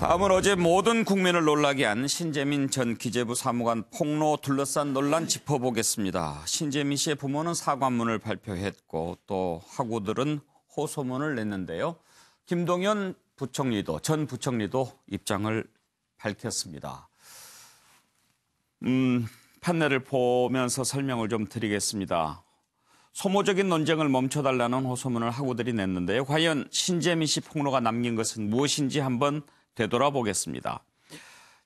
다음은 어제 모든 국민을 놀라게 한 신재민 전 기재부 사무관 폭로 둘러싼 논란 짚어보겠습니다. 신재민 씨의 부모는 사과문을 발표했고 또 학우들은 호소문을 냈는데요. 김동연 전 부총리도 입장을 밝혔습니다. 판례를 보면서 설명을 좀 드리겠습니다. 소모적인 논쟁을 멈춰달라는 호소문을 학우들이 냈는데요. 과연 신재민 씨 폭로가 남긴 것은 무엇인지 한번 되돌아보겠습니다.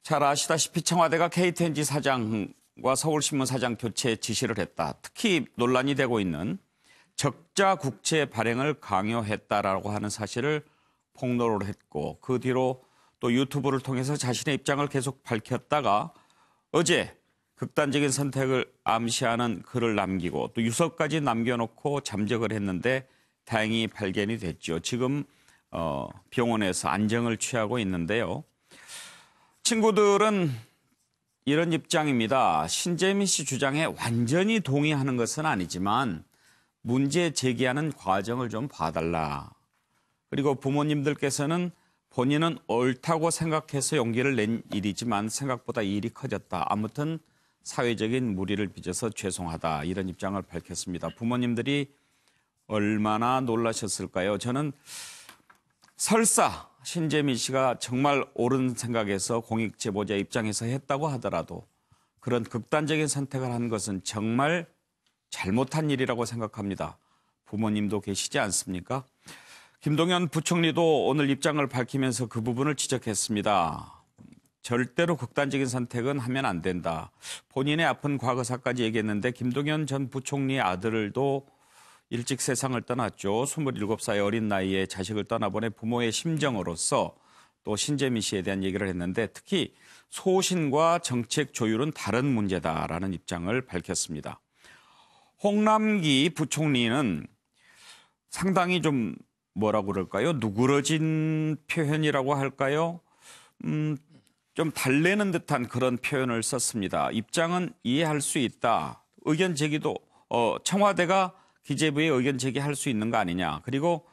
잘 아시다시피 청와대가 KTNG 사장과 서울신문 사장 교체 지시를 했다. 특히 논란이 되고 있는 적자 국채 발행을 강요했다라고 하는 사실을 폭로를 했고 그 뒤로 또 유튜브를 통해서 자신의 입장을 계속 밝혔다가 어제 극단적인 선택을 암시하는 글을 남기고 또 유서까지 남겨놓고 잠적을 했는데 다행히 발견이 됐죠. 지금 병원에서 안정을 취하고 있는데요. 친구들은 이런 입장입니다. 신재민 씨 주장에 완전히 동의하는 것은 아니지만 문제 제기하는 과정을 좀 봐달라. 그리고 부모님들께서는 본인은 옳다고 생각해서 용기를 낸 일이지만 생각보다 일이 커졌다. 아무튼 사회적인 무리를 빚어서 죄송하다. 이런 입장을 밝혔습니다. 부모님들이 얼마나 놀라셨을까요? 저는 설사 신재민 씨가 정말 옳은 생각에서 공익 제보자 입장에서 했다고 하더라도 그런 극단적인 선택을 한 것은 정말 잘못한 일이라고 생각합니다. 부모님도 계시지 않습니까? 김동연 부총리도 오늘 입장을 밝히면서 그 부분을 지적했습니다. 절대로 극단적인 선택은 하면 안 된다. 본인의 아픈 과거사까지 얘기했는데 김동연 전 부총리의 아들도 일찍 세상을 떠났죠. 27살 어린 나이에 자식을 떠나보내 부모의 심정으로서 또 신재민 씨에 대한 얘기를 했는데 특히 소신과 정책 조율은 다른 문제다라는 입장을 밝혔습니다. 홍남기 부총리는 상당히 좀 뭐라고 그럴까요? 누그러진 표현이라고 할까요? 좀 달래는 듯한 그런 표현을 썼습니다. 입장은 이해할 수 있다. 의견 제기도 청와대가 기재부에 의견 제기할 수 있는 거 아니냐. 그리고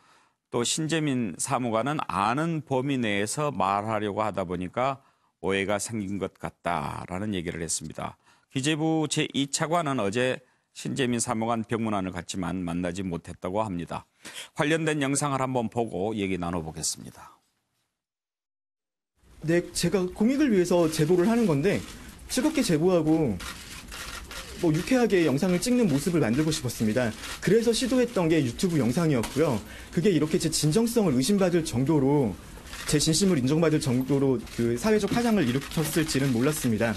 또 신재민 사무관은 아는 범위 내에서 말하려고 하다 보니까 오해가 생긴 것 같다라는 얘기를 했습니다. 기재부 제2차관은 어제 신재민 사무관 병문안을 갔지만 만나지 못했다고 합니다. 관련된 영상을 한번 보고 얘기 나눠보겠습니다. 네, 제가 공익을 위해서 제보를 하는 건데 즐겁게 제보하고 유쾌하게 영상을 찍는 모습을 만들고 싶었습니다. 그래서 시도했던 게 유튜브 영상이었고요. 그게 이렇게 제 진정성을 의심받을 정도로 제 진심을 인정받을 정도로 그 사회적 파장을 일으켰을지는 몰랐습니다.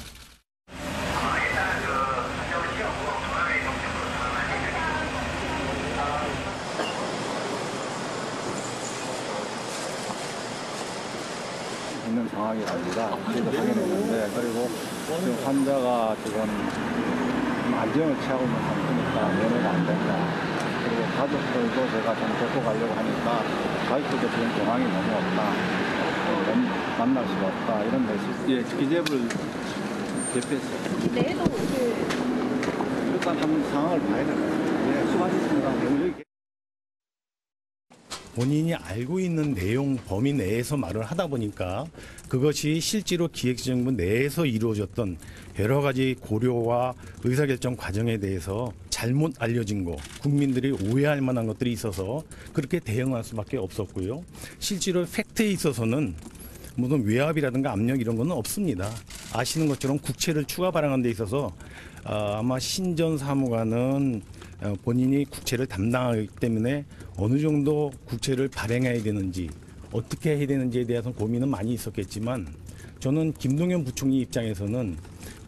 있는 상황이랍니다. 그래서 확인했는데 그리고 지금 환자가 지금 안정을 취하고 있는 상태니까 면회가 안 된다. 그리고 가족들도 제가 좀 데리고 가려고 하니까 가족들도 지금 경황이 너무 없다. 만날 수가 없다. 이런 메시지. 예, 기재부를 대표했어요. 내일도 일단 한번 상황을 봐야 될 것 같아요. 예, 수고하셨습니다. 본인이 알고 있는 내용 범위 내에서 말을 하다 보니까 그것이 실제로 기획재정부 내에서 이루어졌던 여러 가지 고려와 의사결정 과정에 대해서 잘못 알려진 거, 국민들이 오해할 만한 것들이 있어서 그렇게 대응할 수밖에 없었고요. 실제로 팩트에 있어서는 무슨 외압이라든가 압력 이런 거는 없습니다. 아시는 것처럼 국채를 추가 발행하는 데 있어서 아마 신전 사무관은 본인이 국채를 담당하기 때문에 어느 정도 국채를 발행해야 되는지 어떻게 해야 되는지에 대해서 고민은 많이 있었겠지만 저는 김동연 부총리 입장에서는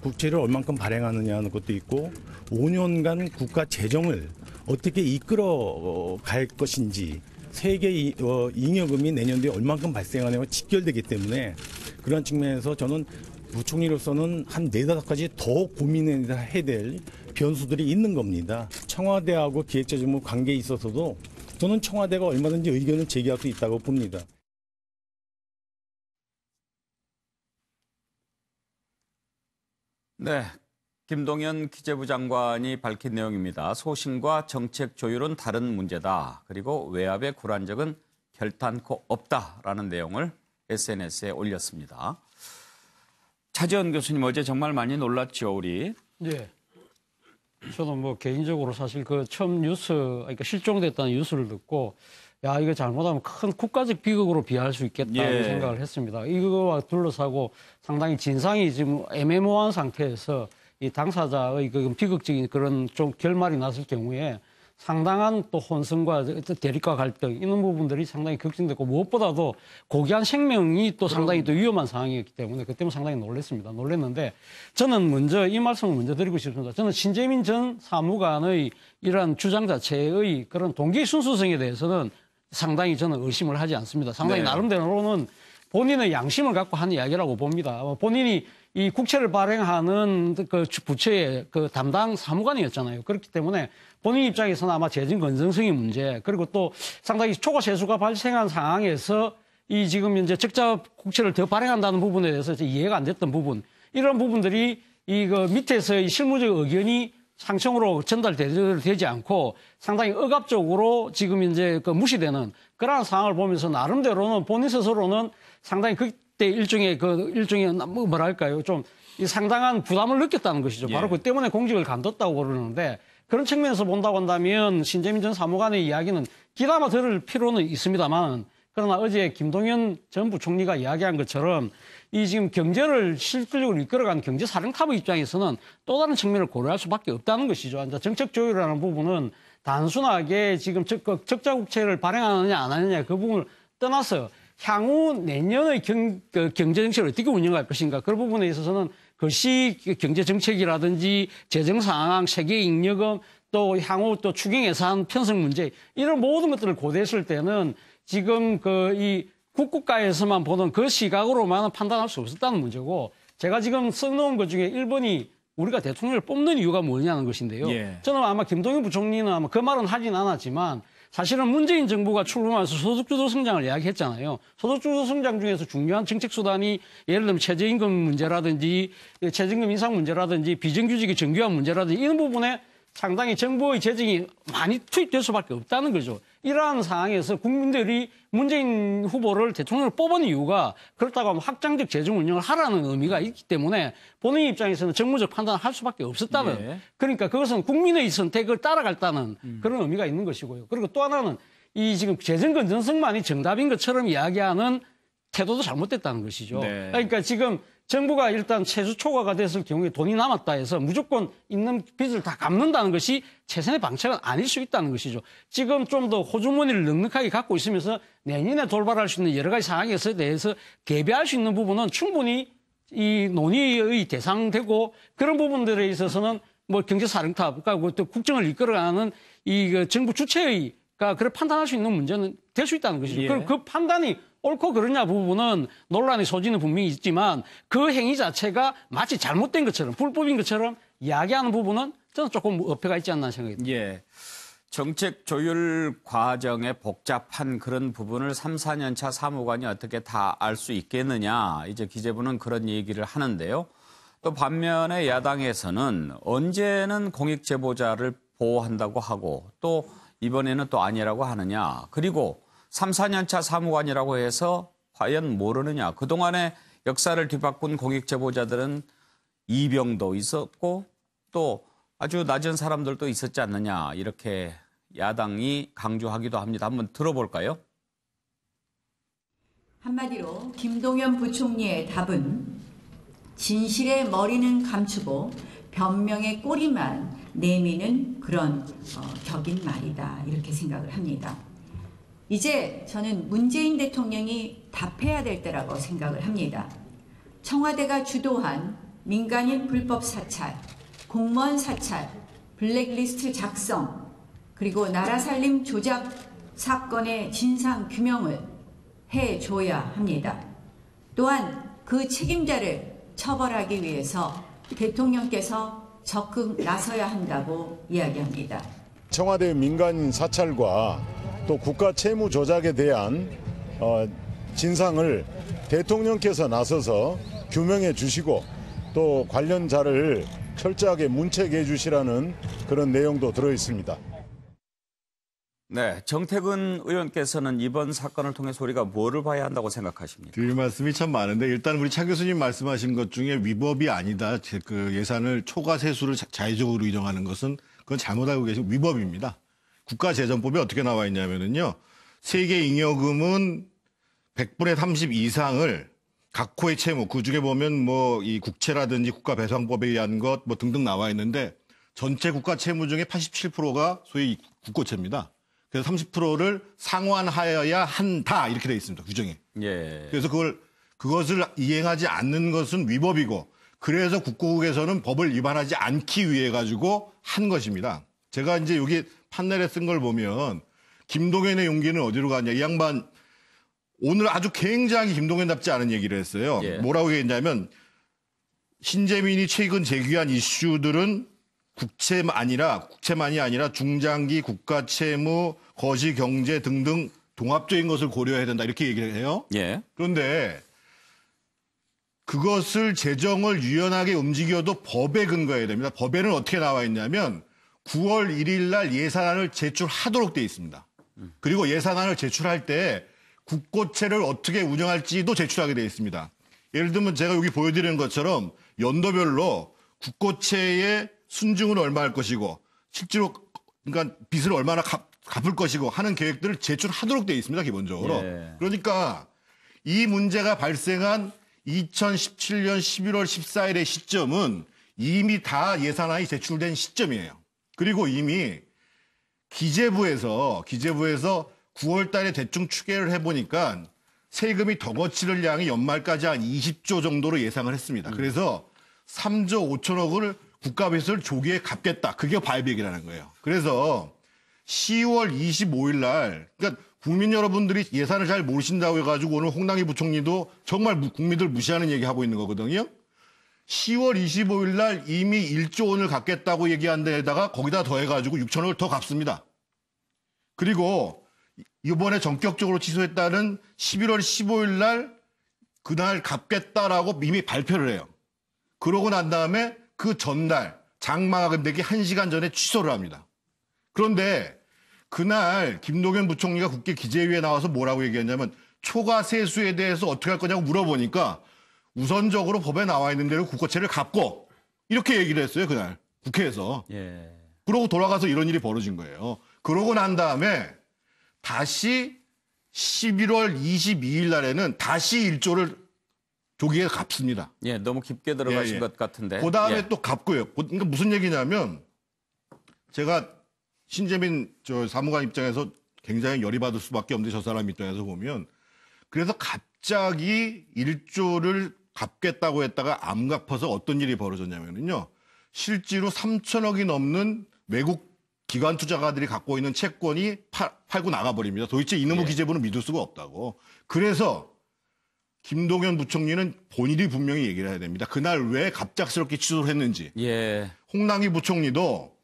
국채를 얼만큼 발행하느냐 하는 것도 있고 5년간 국가 재정을 어떻게 이끌어 갈 것인지 세계 잉여금이 내년도에 얼만큼 발생하냐고 직결되기 때문에 그런 측면에서 저는 부총리로서는 한 4-5가지 더 고민해야 될 변수들이 있는 겁니다. 청와대하고 기획재정부 관계에 있어서도 저는 청와대가 얼마든지 의견을 제기할 수 있다고 봅니다. 네, 김동연 기재부 장관이 밝힌 내용입니다. 소신과 정책 조율은 다른 문제다. 그리고 외압에 굴한 적은 결탄코 없다라는 내용을 SNS에 올렸습니다. 차지원 교수님 어제 정말 많이 놀랐죠, 우리? 예. 저는 뭐 개인적으로 사실 그 처음 그러니까 실종됐다는 뉴스를 듣고 야, 이거 잘못하면 큰 국가적 비극으로 비할 수 있겠다는 생각을 했습니다. 이거와 둘러싸고 상당히 진상이 지금 애매모호한 상태에서 이 당사자의 그 비극적인 그런 좀 결말이 났을 경우에 상당한 또 혼선과 대립과 갈등 이런 부분들이 상당히 격정됐고 무엇보다도 고귀한 생명이 또 상당히 또 위험한 상황이었기 때문에 그 때문에 상당히 놀랐는데 저는 먼저 이 말씀을 먼저 드리고 싶습니다. 저는 신재민 전 사무관의 이러한 주장 자체의 그런 동기 순수성에 대해서는 상당히 저는 의심을 하지 않습니다. 상당히 나름대로는 본인의 양심을 갖고 한 이야기라고 봅니다. 본인이 이 국채를 발행하는 그 부처의 그 담당 사무관이었잖아요. 그렇기 때문에 본인 입장에서는 아마 재정 건전성의 문제, 그리고 또 상당히 초과 세수가 발생한 상황에서 이 지금 이제 적자 국채를 더 발행한다는 부분에 대해서 이해가 안 됐던 부분, 이런 부분들이 이 그 밑에서의 실무적 의견이 상청으로 전달되지 않고 상당히 억압적으로 지금 이제 그 무시되는 그러한 상황을 보면서 나름대로는 본인 스스로는 상당히 그때 일종의 뭐랄까요, 좀 이 상당한 부담을 느꼈다는 것이죠. 바로 그 때문에 공직을 간뒀다고 그러는데 그런 측면에서 본다고 한다면 신재민 전 사무관의 이야기는 기다마 들을 필요는 있습니다만, 그러나 어제 김동연 전 부총리가 이야기한 것처럼 이 지금 경제를 실질적으로 이끌어가는 경제사령탑의 입장에서는 또 다른 측면을 고려할 수밖에 없다는 것이죠. 이제 정책 조율이라는 부분은 단순하게 지금 적자 국채를 발행하느냐 안 하느냐 그 부분을 떠나서 향후 내년의 경제 정책을 어떻게 운영할 것인가, 그 부분에 있어서는 그것이 경제 정책이라든지 재정 상황, 세계 잉여금, 또 향후 또 추경 예산 편성 문제, 이런 모든 것들을 고려했을 때는 지금 이 국가에서만 보는 그 시각으로만 판단할 수 없었다는 문제고, 제가 지금 써놓은 것 중에 1번이 우리가 대통령을 뽑는 이유가 뭐냐는 것인데요. 저는 아마 김동연 부총리는 아마 그 말은 하진 않았지만 사실은 문재인 정부가 출범해서 소득주도 성장을 이야기했잖아요. 소득주도 성장 중에서 중요한 정책 수단이 예를 들면 최저임금 문제라든지 최저임금 인상 문제라든지 비정규직의 정규화 문제라든지 이런 부분에 상당히 정부의 재정이 많이 투입될 수밖에 없다는 거죠. 이러한 상황에서 국민들이 문재인 후보를 대통령을 뽑은 이유가 그렇다고 하면 확장적 재정 운영을 하라는 의미가 있기 때문에 본인 입장에서는 정무적 판단을 할 수밖에 없었다는, 그러니까 그것은 국민의 선택을 따라갔다는 그런 의미가 있는 것이고요. 그리고 또 하나는 이 지금 재정 건전성만이 정답인 것처럼 이야기하는 태도도 잘못됐다는 것이죠. 그러니까 지금 정부가 일단 세수 초과가 됐을 경우에 돈이 남았다 해서 무조건 있는 빚을 다 갚는다는 것이 최선의 방책은 아닐 수 있다는 것이죠. 지금 좀 더 호주머니를 넉넉하게 갖고 있으면서 내년에 돌발할 수 있는 여러 가지 상황에 대해서 개비할 수 있는 부분은 충분히 이 논의의 대상되고, 그런 부분들에 있어서는 뭐 경제사령탑, 그러니까 또 국정을 이끌어가는 이 정부 주체가 그걸 판단할 수 있는 문제는 될 수 있다는 것이죠. 그리고 그 판단이 옳고 그러냐 부분은 논란의 소지는 분명히 있지만 그 행위 자체가 마치 잘못된 것처럼 불법인 것처럼 이야기하는 부분은 저는 조금 어폐가 있지 않나 생각이 듭니다. 정책 조율 과정에 복잡한 그런 부분을 3, 4년 차 사무관이 어떻게 다 알 수 있겠느냐, 이제 기재부는 그런 얘기를 하는데요. 또 반면에 야당에서는 언제는 공익 제보자를 보호한다고 하고 또 이번에는 또 아니라고 하느냐, 그리고 3, 4년 차 사무관이라고 해서 과연 모르느냐. 그동안의 역사를 뒤바꾼 공익 제보자들은 이병도 있었고 또 아주 낮은 사람들도 있었지 않느냐, 이렇게 야당이 강조하기도 합니다. 한번 들어볼까요? 한마디로 김동연 부총리의 답은 진실의 머리는 감추고 변명의 꼬리만 내미는 그런 격인 말이다, 이렇게 생각을 합니다. 이제 저는 문재인 대통령이 답해야 될 때라고 생각을 합니다. 청와대가 주도한 민간인 불법 사찰, 공무원 사찰, 블랙리스트 작성, 그리고 나라 살림 조작 사건의 진상 규명을 해줘야 합니다. 또한 그 책임자를 처벌하기 위해서 대통령께서 적극 나서야 한다고 이야기합니다. 청와대 민간인 사찰과 또 국가 채무 조작에 대한 진상을 대통령께서 나서서 규명해 주시고 또 관련자를 철저하게 문책해 주시라는 그런 내용도 들어 있습니다. 네, 정태근 의원께서는 이번 사건을 통해서 우리가 뭐를 봐야 한다고 생각하십니까? 드릴 말씀이 참 많은데 일단 우리 차 교수님 말씀하신 것 중에 위법이 아니다. 그 예산을 초과 세수를 자의적으로 이용하는 것은 그건 잘못 알고 계신 위법입니다. 국가재정법에 어떻게 나와 있냐면은요. 세계 잉여금은 100분의 30 이상을 각 호의 채무, 그 중에 보면 뭐 이 국채라든지 국가배상법에 의한 것 뭐 등등 나와 있는데 전체 국가 채무 중에 87%가 소위 국고채입니다. 그래서 30%를 상환하여야 한다 이렇게 돼 있습니다. 규정에. 예. 그래서 그것을 이행하지 않는 것은 위법이고 그래서 국고국에서는 법을 위반하지 않기 위해 가지고 한 것입니다. 제가 이제 여기 판넬에 쓴 걸 보면 김동연의 용기는 어디로 가냐. 이 양반 오늘 아주 굉장히 김동연답지 않은 얘기를 했어요. 예. 뭐라고 얘기했냐면 신재민이 최근 제기한 이슈들은 국채만이 아니라 중장기 국가 채무, 거시 경제 등등 종합적인 것을 고려해야 된다 이렇게 얘기를 해요. 예. 그런데 그것을 재정을 유연하게 움직여도 법에 근거해야 됩니다. 법에는 어떻게 나와 있냐면 9월 1일 날 예산안을 제출하도록 돼 있습니다. 그리고 예산안을 제출할 때 국고채를 어떻게 운영할지도 제출하게 돼 있습니다. 예를 들면 제가 여기 보여드리는 것처럼 연도별로 국고채의 순증은 얼마 할 것이고 실제로 그러니까 빚을 얼마나 갚을 것이고 하는 계획들을 제출하도록 돼 있습니다. 기본적으로. 예. 그러니까 이 문제가 발생한 2017년 11월 14일의 시점은 이미 다 예산안이 제출된 시점이에요. 그리고 이미 기재부에서 9월 달에 대충 추계를 해보니까 세금이 더 거치를 양이 연말까지 한 20조 정도로 예상을 했습니다. 그래서 3조 5천억을 국가배수를 조기에 갚겠다. 그게 바이백이라는 거예요. 그래서 10월 25일 날, 그러니까 국민 여러분들이 예산을 잘 모르신다고 해가지고 오늘 홍남기 부총리도 정말 국민들 무시하는 얘기하고 있는 거거든요. 10월 25일 날 이미 1조 원을 갚겠다고 얘기한 데다가 거기다 더해가지고 6천억을 더 갚습니다. 그리고 이번에 전격적으로 취소했다는 11월 15일 날 그날 갚겠다라고 이미 발표를 해요. 그러고 난 다음에 그 전날 장마가 되기 1시간 전에 취소를 합니다. 그런데 그날 김동연 부총리가 국회 기재위에 나와서 뭐라고 얘기했냐면 초과 세수에 대해서 어떻게 할 거냐고 물어보니까 우선적으로 법에 나와 있는 대로 국고채를 갚고 이렇게 얘기를 했어요. 그날 국회에서. 예. 그러고 돌아가서 이런 일이 벌어진 거예요. 그러고 난 다음에 다시 11월 22일 날에는 다시 1조를 조기에 갚습니다. 예, 너무 깊게 들어가신 예, 예. 것 같은데. 그 다음에 예. 또 갚고요. 그러니까 무슨 얘기냐면 제가 신재민 사무관 입장에서 굉장히 열이 받을 수밖에 없는데 저 사람 입장에서 보면 그래서 갑자기 1조를 갚겠다고 했다가 안 갚아서 어떤 일이 벌어졌냐면요. 실제로 3천억이 넘는 외국 기관 투자가들이 갖고 있는 채권이 팔고 나가버립니다. 도대체 이놈의 기재부는 믿을 수가 없다고. 그래서 김동연 부총리는 본인이 분명히 얘기를 해야 됩니다. 그날 왜 갑작스럽게 취소를 했는지. 예. 홍남기 부총리도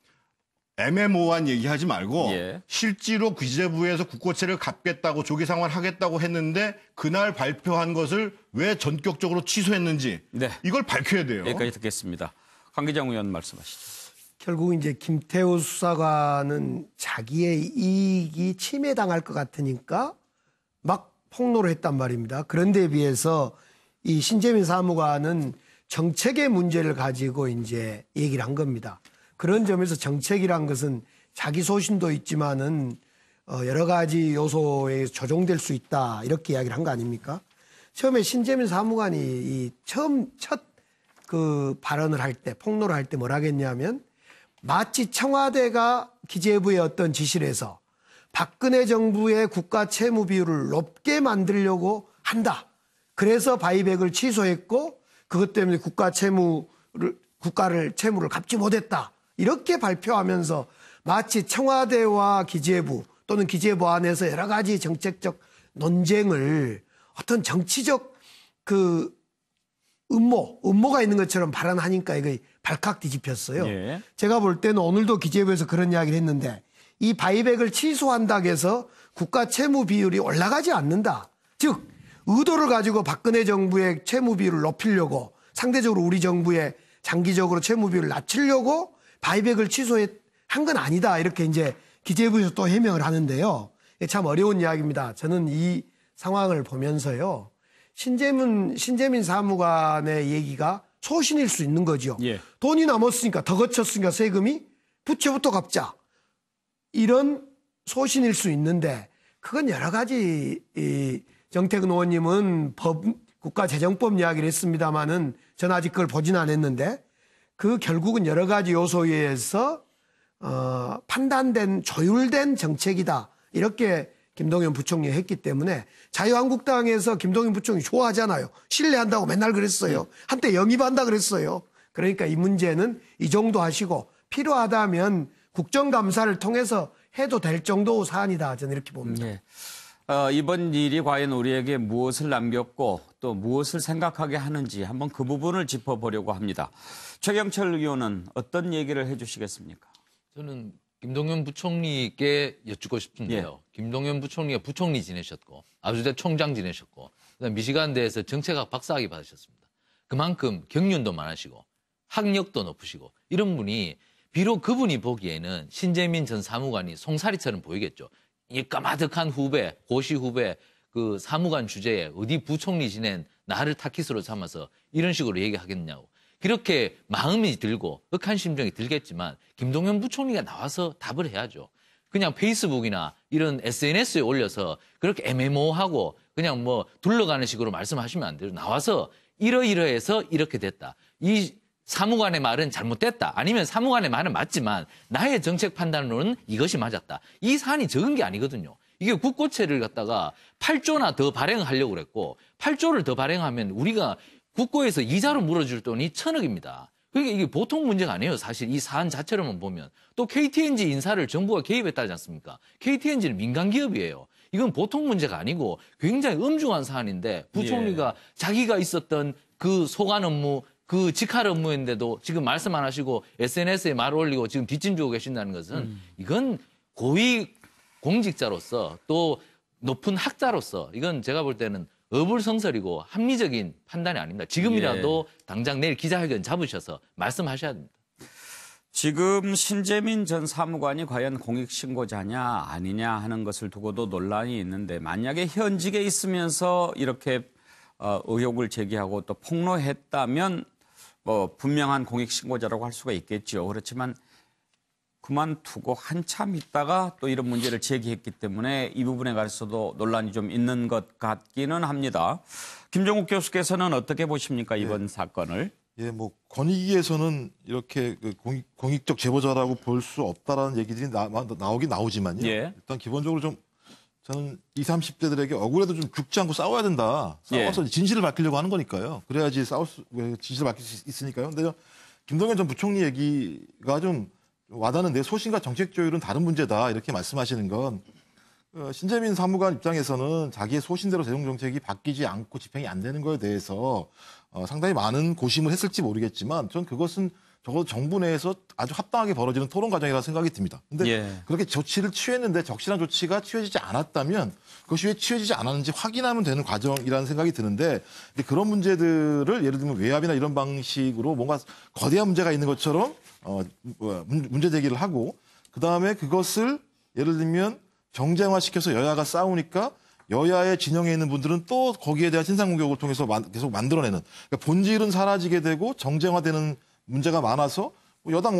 애매모호한 얘기하지 말고 예. 실제로 기재부에서 국고채를 갚겠다고 조기 상환하겠다고 했는데 그날 발표한 것을 왜 전격적으로 취소했는지 네. 이걸 밝혀야 돼요. 여기까지 듣겠습니다. 강기정 의원 말씀하시죠. 결국 이제 김태우 수사관은 자기의 이익이 침해당할 것 같으니까 막 폭로를 했단 말입니다. 그런데 비해서 이 신재민 사무관은 정책의 문제를 가지고 이제 얘기를 한 겁니다. 그런 점에서 정책이란 것은 자기 소신도 있지만은 여러 가지 요소에 조정될 수 있다 이렇게 이야기를 한 거 아닙니까? 처음에 신재민 사무관이 이 처음 첫 그 발언을 할 때 폭로를 할 때 뭐라 했냐면 마치 청와대가 기재부에 어떤 지시를 해서 박근혜 정부의 국가 채무 비율을 높게 만들려고 한다. 그래서 바이백을 취소했고 그것 때문에 국가를 채무를 갚지 못했다. 이렇게 발표하면서 마치 청와대와 기재부 또는 기재부 안에서 여러 가지 정책적 논쟁을 어떤 정치적 그 음모가 있는 것처럼 발언하니까 이거 발칵 뒤집혔어요. 예. 제가 볼 때는 오늘도 기재부에서 그런 이야기를 했는데 이 바이백을 취소한다고 해서 국가 채무 비율이 올라가지 않는다. 즉 의도를 가지고 박근혜 정부의 채무 비율을 높이려고 상대적으로 우리 정부의 장기적으로 채무 비율을 낮추려고 바이백을 취소한 건 아니다. 이렇게 이제 기재부에서 또 해명을 하는데요. 이게 참 어려운 이야기입니다. 저는 이 상황을 보면서요. 신재민 사무관의 얘기가 소신일 수 있는 거죠. 예. 돈이 남았으니까 더 거쳤으니까 세금이 부채부터 갚자. 이런 소신일 수 있는데 그건 여러 가지 정태근 의원님은 국가재정법 이야기를 했습니다마는 저는 아직 그걸 보진 않았는데 그 결국은 여러 가지 요소에 의해서 판단된 조율된 정책이다. 이렇게 김동연 부총리가 했기 때문에 자유한국당에서 김동연 부총리 좋아하잖아요. 신뢰한다고 맨날 그랬어요. 한때 영입한다 그랬어요. 그러니까 이 문제는 이 정도 하시고 필요하다면 국정감사를 통해서 해도 될 정도 사안이다. 저는 이렇게 봅니다. 네. 이번 일이 과연 우리에게 무엇을 남겼고 또 무엇을 생각하게 하는지 한번 그 부분을 짚어보려고 합니다. 최경철 의원은 어떤 얘기를 해 주시겠습니까? 저는 김동연 부총리께 여쭙고 싶은데요. 김동연 부총리가 부총리 지내셨고 아주대 총장 지내셨고 그다음 미시간대에서 정책학 박사학위 받으셨습니다. 그만큼 경륜도 많으시고 학력도 높으시고 이런 분이 비록 그분이 보기에는 신재민 전 사무관이 송사리처럼 보이겠죠. 이 까마득한 후배, 고시 후배 그 사무관 주제에 어디 부총리 지낸 나를 타깃으로 삼아서 이런 식으로 얘기하겠냐고. 그렇게 마음이 들고 억한 심정이 들겠지만 김동연 부총리가 나와서 답을 해야죠. 그냥 페이스북이나 이런 SNS에 올려서 그렇게 애매모호하고 그냥 뭐 둘러가는 식으로 말씀하시면 안 돼요. 나와서 이러이러해서 이렇게 됐다. 이 사무관의 말은 잘못됐다. 아니면 사무관의 말은 맞지만 나의 정책 판단으로는 이것이 맞았다. 이 사안이 적은 게 아니거든요. 이게 국고채를 갖다가 8조나 더 발행하려고 그랬고 8조를 더 발행하면 우리가 국고에서 이자로 물어줄 돈이 1,000억입니다. 그러니까 이게 보통 문제가 아니에요. 사실 이 사안 자체로만 보면. 또 KTNG 인사를 정부가 개입했다지 않습니까? KTNG는 민간기업이에요. 이건 보통 문제가 아니고 굉장히 엄중한 사안인데 부총리가 자기가 있었던 그 소관 업무 그 직할 업무인데도 지금 말씀 안 하시고 SNS에 말 올리고 지금 뒷짐 주고 계신다는 것은 이건 고위 공직자로서 또 높은 학자로서 이건 제가 볼 때는 어불성설이고 합리적인 판단이 아닙니다. 지금이라도 당장 내일 기자회견 잡으셔서 말씀하셔야 됩니다. 지금 신재민 전 사무관이 과연 공익신고자냐 아니냐 하는 것을 두고도 논란이 있는데 만약에 현직에 있으면서 이렇게 의혹을 제기하고 또 폭로했다면 뭐 분명한 공익신고자라고 할 수가 있겠죠. 그렇지만 그만두고 한참 있다가 또 이런 문제를 제기했기 때문에 이 부분에 관해서도 논란이 좀 있는 것 같기는 합니다. 김종욱 교수께서는 어떻게 보십니까? 이번 사건을. 예, 뭐 권익위에서는 이렇게 그 공익적 제보자라고 볼 수 없다라는 얘기들이 나오긴 나오지만요. 예. 일단 기본적으로 좀 저는 20, 30대들에게 억울해도 좀 죽지 않고 싸워야 된다. 싸워서 진실을 밝히려고 하는 거니까요. 그래야지 진실을 밝힐 수 있으니까요. 근데 김동연 전 부총리 얘기가 좀 와닿는데 소신과 정책 조율은 다른 문제다. 이렇게 말씀하시는 건 신재민 사무관 입장에서는 자기의 소신대로 재정 정책이 바뀌지 않고 집행이 안 되는 거에 대해서 상당히 많은 고심을 했을지 모르겠지만 전 그것은 적어도 정부 내에서 아주 합당하게 벌어지는 토론 과정이라고 생각이 듭니다. 근데 그렇게 조치를 취했는데 적실한 조치가 취해지지 않았다면 그것이 왜 취해지지 않았는지 확인하면 되는 과정이라는 생각이 드는데 그런 문제들을 예를 들면 외압이나 이런 방식으로 뭔가 거대한 문제가 있는 것처럼 문제 제기를 하고 그다음에 그것을 예를 들면 정쟁화시켜서 여야가 싸우니까 여야의 진영에 있는 분들은 또 거기에 대한 신상 공격을 통해서 계속 만들어내는 그러니까 본질은 사라지게 되고 정쟁화되는 문제가 많아서 야당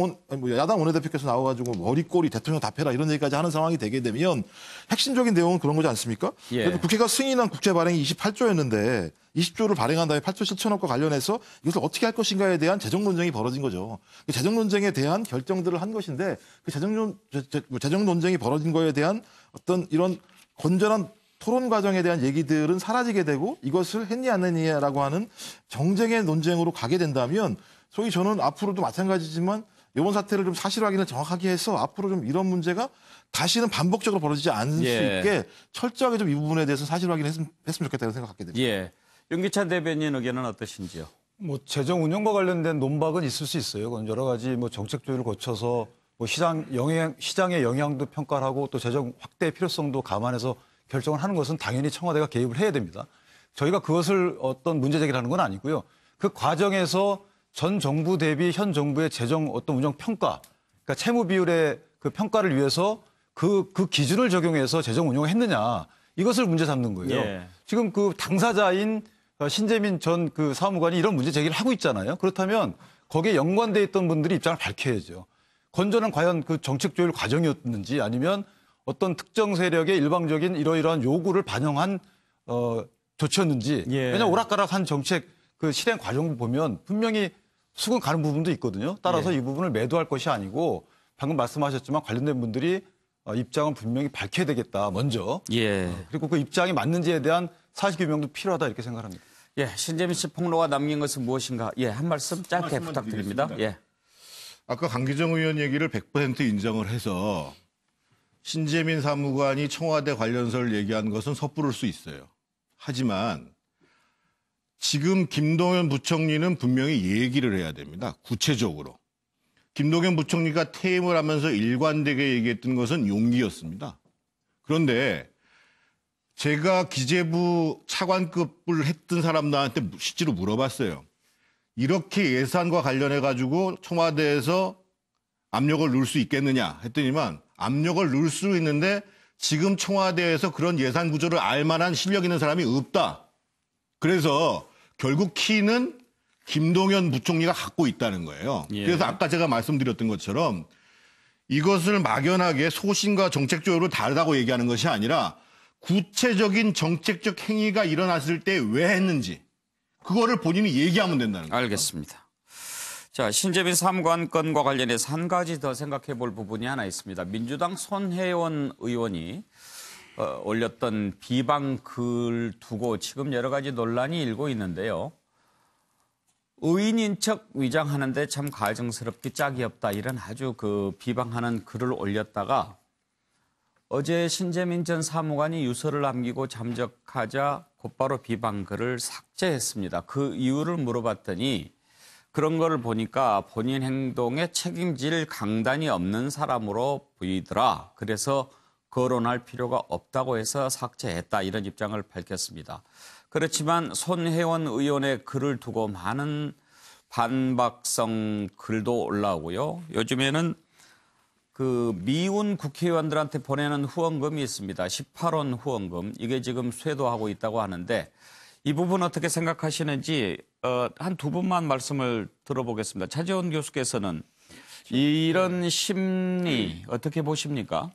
원내대표께서 나와가지고 머리꼬리 대통령 답해라 이런 얘기까지 하는 상황이 되게 되면 핵심적인 내용은 그런 거지 않습니까? 그래서 국회가 승인한 국채 발행이 28조였는데 20조를 발행한 다음에 8조 7천억과 관련해서 이것을 어떻게 할 것인가에 대한 재정 논쟁이 벌어진 거죠. 그 재정 논쟁에 대한 결정들을 한 것인데 그 재정 논쟁이 벌어진 거에 대한 어떤 이런 건전한 토론 과정에 대한 얘기들은 사라지게 되고 이것을 했니 안 했니라고 하는 정쟁의 논쟁으로 가게 된다면 소위 저는 앞으로도 마찬가지지만 이번 사태를 좀 사실 확인을 정확하게 해서 앞으로 좀 이런 문제가 다시는 반복적으로 벌어지지 않을 수 있게 철저하게 좀 이 부분에 대해서 사실 확인을 했으면 좋겠다고 생각하게 됩니다. 예. 윤기찬 대변인 의견은 어떠신지요? 뭐 재정 운영과 관련된 논박은 있을 수 있어요. 그건 여러 가지 뭐 정책 조율을 거쳐서 뭐 시장의 영향도 평가를 하고 또 재정 확대 필요성도 감안해서 결정을 하는 것은 당연히 청와대가 개입을 해야 됩니다. 저희가 그것을 어떤 문제 제기를 하는 건 아니고요. 그 과정에서 전 정부 대비 현 정부의 재정 어떤 운영 평가, 그러니까 채무 비율의 그 평가를 위해서 그 기준을 적용해서 재정 운용을 했느냐 이것을 문제 삼는 거예요. 예. 지금 그 당사자인 신재민 전 그 사무관이 이런 문제 제기를 하고 있잖아요. 그렇다면 거기에 연관돼 있던 분들이 입장을 밝혀야죠. 건전한 과연 그 정책 조율 과정이었는지 아니면 어떤 특정 세력의 일방적인 이러이러한 요구를 반영한 조치였는지. 예. 왜냐하면 오락가락한 정책 그 실행 과정을 보면 분명히 수긍 가는 부분도 있거든요. 따라서 이 부분을 매도할 것이 아니고 방금 말씀하셨지만 관련된 분들이 입장은 분명히 밝혀야 되겠다. 먼저. 예. 그리고 그 입장이 맞는지에 대한 사실규명도 필요하다 이렇게 생각합니다. 예, 신재민 씨 폭로가 남긴 것은 무엇인가? 예, 한 말씀 짧게 부탁드립니다. 예. 아까 강기정 의원 얘기를 100% 인정을 해서 신재민 사무관이 청와대 관련서를 얘기한 것은 섣부를 수 있어요. 하지만 지금 김동연 부총리는 분명히 얘기를 해야 됩니다. 구체적으로. 김동연 부총리가 퇴임을 하면서 일관되게 얘기했던 것은 용기였습니다. 그런데 제가 기재부 차관급을 했던 사람들한테 실제로 물어봤어요. 이렇게 예산과 관련해가지고 청와대에서 압력을 넣을 수 있겠느냐 했더니만 압력을 넣을 수 있는데 지금 청와대에서 그런 예산 구조를 알 만한 실력 있는 사람이 없다. 그래서 결국 키는 김동연 부총리가 갖고 있다는 거예요. 예. 그래서 아까 제가 말씀드렸던 것처럼 이것을 막연하게 소신과 정책 조율을 다르다고 얘기하는 것이 아니라 구체적인 정책적 행위가 일어났을 때 왜 했는지 그거를 본인이 얘기하면 된다는 거예요. 알겠습니다. 자, 신재민 사무관 건과 관련해서 한 가지 더 생각해 볼 부분이 하나 있습니다. 민주당 손혜원 의원이 올렸던 비방 글 두고 지금 여러 가지 논란이 일고 있는데요. 의인인 척 위장하는데 참 가증스럽기 짝이 없다. 이런 아주 그 비방하는 글을 올렸다가 어제 신재민 전 사무관이 유서를 남기고 잠적하자 곧바로 비방 글을 삭제했습니다. 그 이유를 물어봤더니 그런 거를 보니까 본인 행동에 책임질 강단이 없는 사람으로 보이더라. 그래서 거론할 필요가 없다고 해서 삭제했다. 이런 입장을 밝혔습니다. 그렇지만 손혜원 의원의 글을 두고 많은 반박성 글도 올라오고요. 요즘에는 그 미운 국회의원들한테 보내는 후원금이 있습니다. 18원 후원금. 이게 지금 쇄도하고 있다고 하는데 이 부분 어떻게 생각하시는지 한 두 분만 말씀을 들어보겠습니다. 차재원 교수께서는 이런 심리 어떻게 보십니까?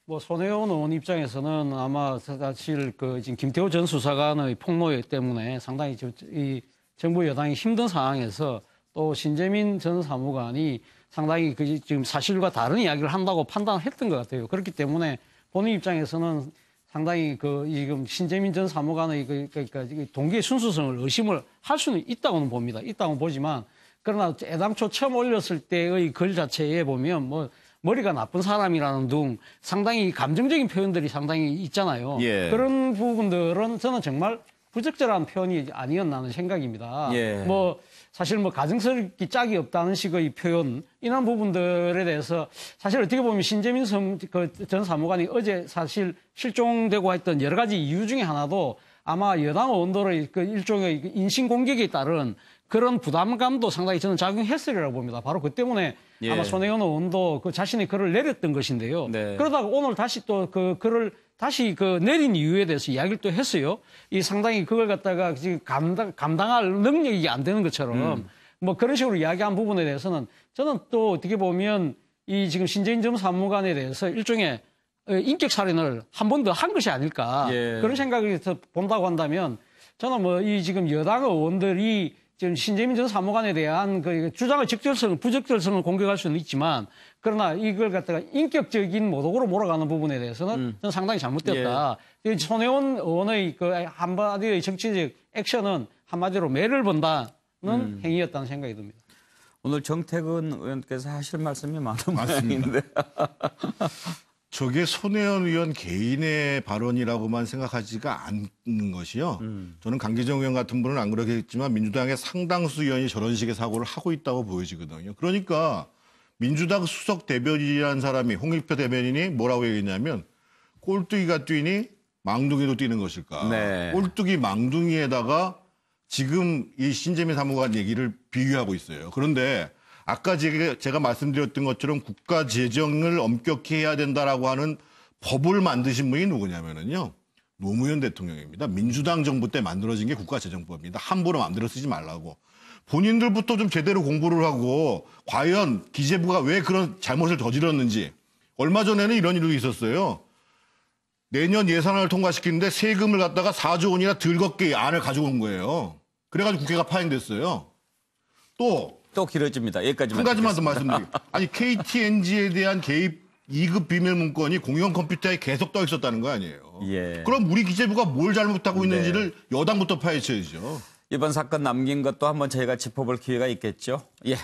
뭐 손혜원 의원 입장에서는 아마 사실 그 지금 김태호 전 수사관의 폭로 때문에 상당히 이 정부 여당이 힘든 상황에서 또 신재민 전 사무관이 상당히 그 지금 사실과 다른 이야기를 한다고 판단했던 것 같아요. 그렇기 때문에 본인 입장에서는 상당히 그 지금 신재민 전 사무관의 그러니까 동기의 순수성을 의심을 할 수는 있다고는 봅니다. 있다고 보지만 그러나 애당초 처음 올렸을 때의 글 자체에 보면 뭐 머리가 나쁜 사람이라는 등 상당히 감정적인 표현들이 상당히 있잖아요. 예. 그런 부분들은 저는 정말 부적절한 표현이 아니었나 하는 생각입니다. 예. 뭐 사실 뭐 가증스럽기 짝이 없다는 식의 표현 이런 부분들에 대해서 사실 어떻게 보면 신재민 전 사무관이 어제 사실 실종되고 했던 여러 가지 이유 중에 하나도 아마 여당 의원들의 그 일종의 인신 공격에 따른 그런 부담감도 상당히 저는 작용했으리라고 봅니다. 바로 그 때문에 예. 아마 손혜원 의원도 그 자신의 글을 내렸던 것인데요. 네. 그러다가 오늘 다시 또 그 글을 다시 그 내린 이유에 대해서 이야기를 또 했어요. 이 상당히 그걸 갖다가 지금 감당할 능력이 안 되는 것처럼 뭐 그런 식으로 이야기한 부분에 대해서는 저는 또 어떻게 보면 이 지금 신재민 전 사무관에 대해서 일종의 인격 살인을 한 번 더 한 것이 아닐까 예. 그런 생각을 본다고 한다면 저는 뭐 이 지금 여당 의원들이 지금 신재민 전 사무관에 대한 그 주장의 적절성, 부적절성을 공격할 수는 있지만 그러나 이걸 갖다가 인격적인 모독으로 몰아가는 부분에 대해서는 저는 상당히 잘못됐다. 예. 손혜원 의원의 그 한마디의 정치적 액션은 한마디로 매를 본다는 행위였다는 생각이 듭니다. 오늘 정태근 의원께서 하실 말씀이 많은 모양인데. 저게 손혜원 의원 개인의 발언이라고만 생각하지가 않는 것이요. 저는 강기정 의원 같은 분은 안 그러겠지만 민주당의 상당수 의원이 저런 식의 사고를 하고 있다고 보여지거든요. 그러니까 민주당 수석 대변인이라는 사람이 홍익표 대변인이 뭐라고 얘기했냐면 꼴뚜기가 뛰니 망둥이도 뛰는 것일까. 네. 꼴뚜기 망둥이에다가 지금 이 신재민 사무관 얘기를 비교하고 있어요. 그런데 아까 제가 말씀드렸던 것처럼 국가 재정을 엄격히 해야 된다라고 하는 법을 만드신 분이 누구냐면은요. 노무현 대통령입니다. 민주당 정부 때 만들어진 게 국가재정법입니다. 함부로 마음대로 쓰지 말라고. 본인들부터 좀 제대로 공부를 하고 과연 기재부가 왜 그런 잘못을 저질렀는지. 얼마 전에는 이런 일도 있었어요. 내년 예산안을 통과시키는데 세금을 갖다가 4조 원이나 들겁게 안을 가지고 온 거예요. 그래가지고 국회가 파행됐어요. 또 길어집니다. 여기까지만. 한 가지만 더 말씀드릴게요. 아니 KTNG에 대한 개입 2급 비밀 문건이 공영 컴퓨터에 계속 떠 있었다는 거 아니에요. 예. 그럼 우리 기재부가 뭘 잘못하고 있는지를 여당부터 파헤쳐야죠. 이번 사건 남긴 것도 한번 저희가 짚어볼 기회가 있겠죠. 예.